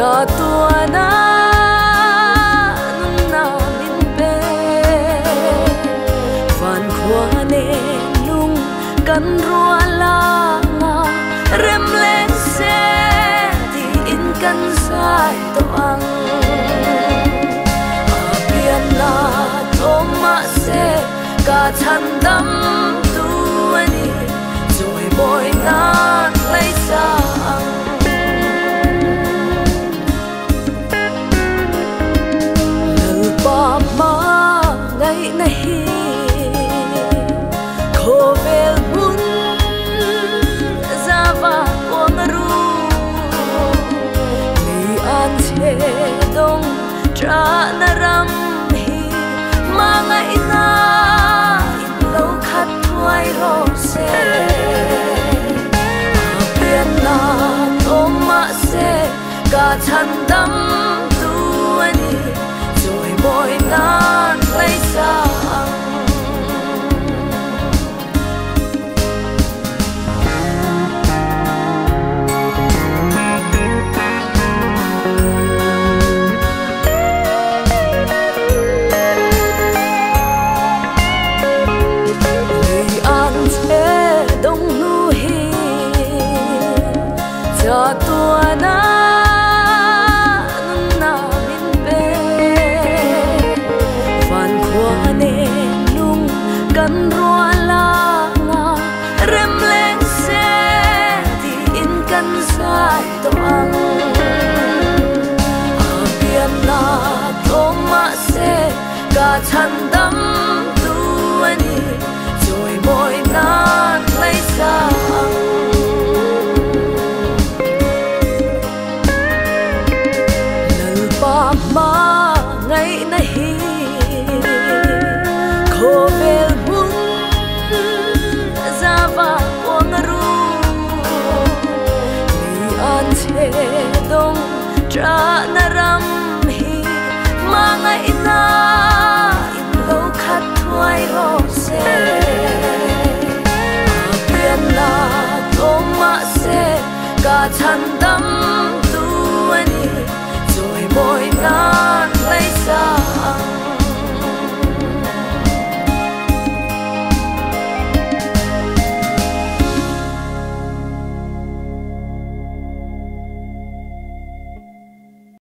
cho tua na nun na min pe van khua ne lung kan rua la nga rem lên xe thì in kan sai to ang bian na to ma se cả thân đắm tu ani rồi bồi ngát lấy sang lời ba má ngày nay khô về bún ra và uống ru mi an che đông tra na ram hi ma ngày na lâu khát thoai rô se biên na ôm mạ se cả thân đắm tu ani rồi bồi ngát lấy sang cho tua na nun na min pe van khua ne lung kan rua la nga rem lên xe thì in kan sai to ang bian na to ma se cả thân đắm tu ani rồi bồi ngát lấy sang ma ngày nay khô về bún ra và uống ru mi an che đông tra na ram hi ma ngày na lâu khát thoai rô se biên na to ma se cả thân đắm